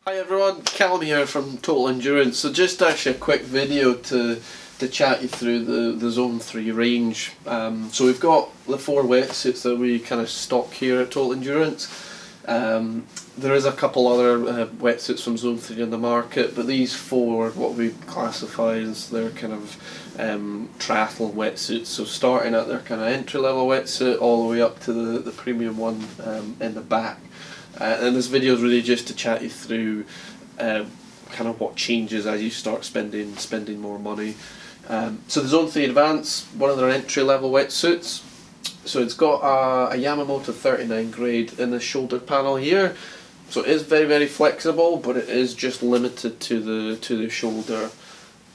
Hi everyone, Callum here from Total Endurance. So just actually a quick video to chat you through the Zone 3 range. So we've got the 4 wetsuits that we kind of stock here at Total Endurance. There is a couple other wetsuits from Zone 3 in the market, but these 4 are what we classify as their kind of triathlon wetsuits. So starting at their kind of entry level wetsuit all the way up to the premium one in the back. And this video is really just to chat you through kind of what changes as you start spending more money. So the Zone 3 Advance, one of their entry level wetsuits. So it's got a Yamamoto 39 grade in the shoulder panel here. So it is very flexible, but it is just limited to the shoulder.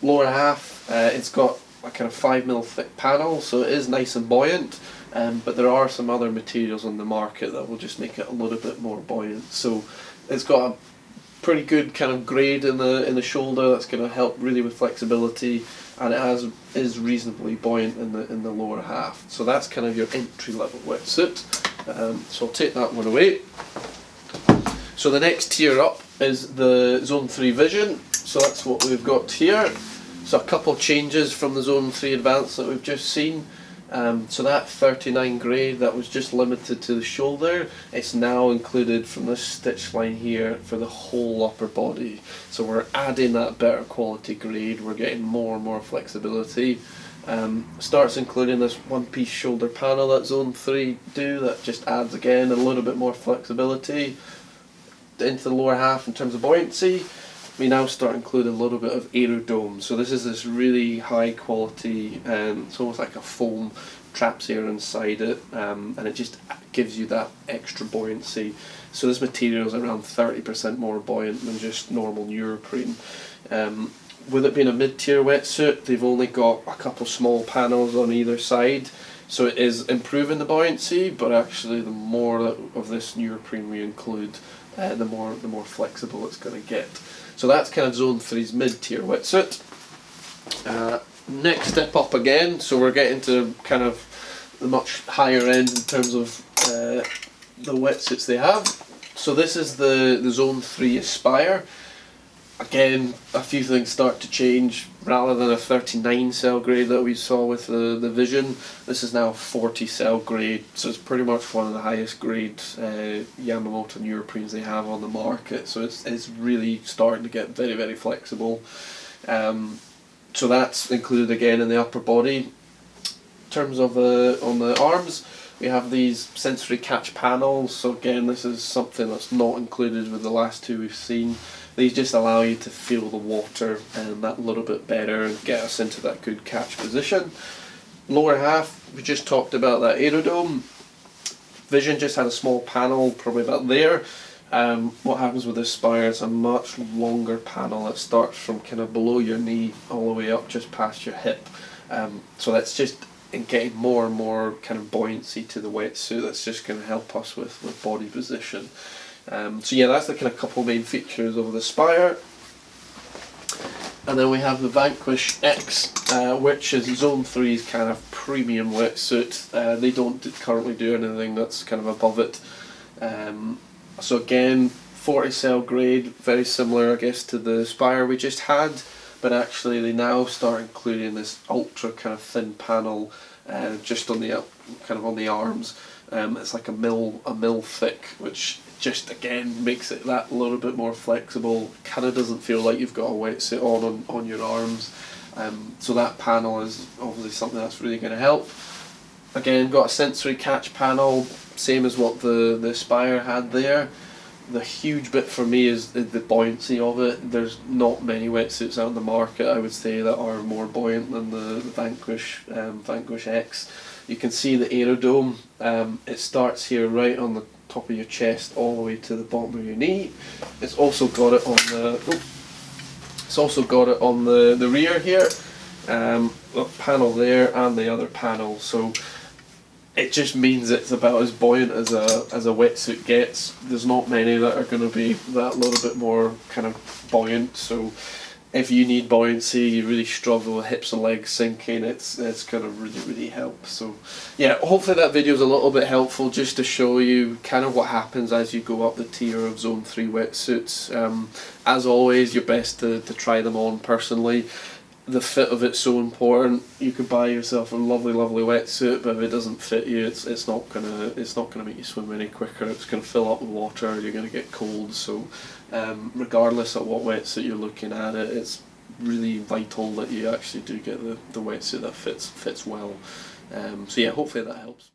Lower half, it's got a kind of 5mm thick panel, so it is nice and buoyant. But there are some other materials on the market that will just make it a little bit more buoyant. So it's got a pretty good kind of grade in the shoulder that's going to help really with flexibility, and it is reasonably buoyant in the lower half. So that's kind of your entry level wetsuit. So I'll take that one away. So the next tier up is the Zone 3 Vision. So that's what we've got here. So a couple changes from the Zone 3 Advance that we've just seen. So that 39 grade that was just limited to the shoulder, it's now included from this stitch line here for the whole upper body. So we're adding that better quality grade, we're getting more and more flexibility. Starts including this one-piece shoulder panel that Zone 3 do, that just adds again a little bit more flexibility into the lower half in terms of buoyancy. We now start including a little bit of aerodome. So this is this really high quality, it's almost like a foam, traps air inside it, and it just gives you that extra buoyancy. So this material is around 30% more buoyant than just normal neoprene. With it being a mid-tier wetsuit, they've only got a couple small panels on either side, so it is improving the buoyancy, but actually the more of this neoprene we include, the more flexible it's going to get. So that's kind of Zone 3's mid-tier wetsuit. Next step up again, so we're getting to kind of the much higher end in terms of the wetsuits they have. So this is the Zone 3 Aspire. Again, a few things start to change. Rather than a 39 cell grade that we saw with the Vision, this is now a 40 cell grade, so it's pretty much one of the highest grade Yamamoto neoprenes they have on the market. So it's really starting to get very flexible. So that's included again in the upper body. In terms of on the arms, we have these sensory catch panels. So again, this is something that's not included with the last 2 we've seen. These just allow you to feel the water that little bit better and get us into that good catch position. Lower half, we just talked about that aerodome. Vision just had a small panel probably about there. What happens with this Aspire is a much longer panel that starts from kind of below your knee all the way up just past your hip. So that's just getting more and more kind of buoyancy to the wetsuit. That's just going to help us with body position. So yeah, that's the kind of couple main features of the Aspire. And then we have the Vanquish X, which is Zone 3's kind of premium wetsuit. They don't currently do anything that's kind of above it. So again, 40 cell grade, very similar I guess to the Aspire we just had, but actually they now start including this ultra kind of thin panel just on the kind of on the arms. It's like a mil thick, which just again makes it that little bit more flexible. Kind of doesn't feel like you've got a wetsuit on your arms. So that panel is obviously something that's really going to help. Again, got a sensory catch panel, same as what the Aspire had there. The huge bit for me is the buoyancy of it. There's not many wetsuits out on the market, I would say, that are more buoyant than the Vanquish X. You can see the aerodome. It starts here right on the top of your chest all the way to the bottom of your knee. It's also got it on the rear here. The panel there and the other panel. So it just means it's about as buoyant as a wetsuit gets. There's not many that are going to be that little bit more kind of buoyant. So if you need buoyancy, you really struggle, hips and legs sinking, it's going to really help. So yeah, hopefully that video is a little bit helpful just to show you kind of what happens as you go up the tier of Zone 3 wetsuits. As always, you're best to try them on personally. The fit of it's so important. You could buy yourself a lovely wetsuit, but if it doesn't fit you, it's not gonna make you swim any quicker. It's gonna fill up with water. You're gonna get cold. So, regardless of what wetsuit you're looking at, it's really vital that you actually do get the wetsuit that fits well. So yeah, hopefully that helps.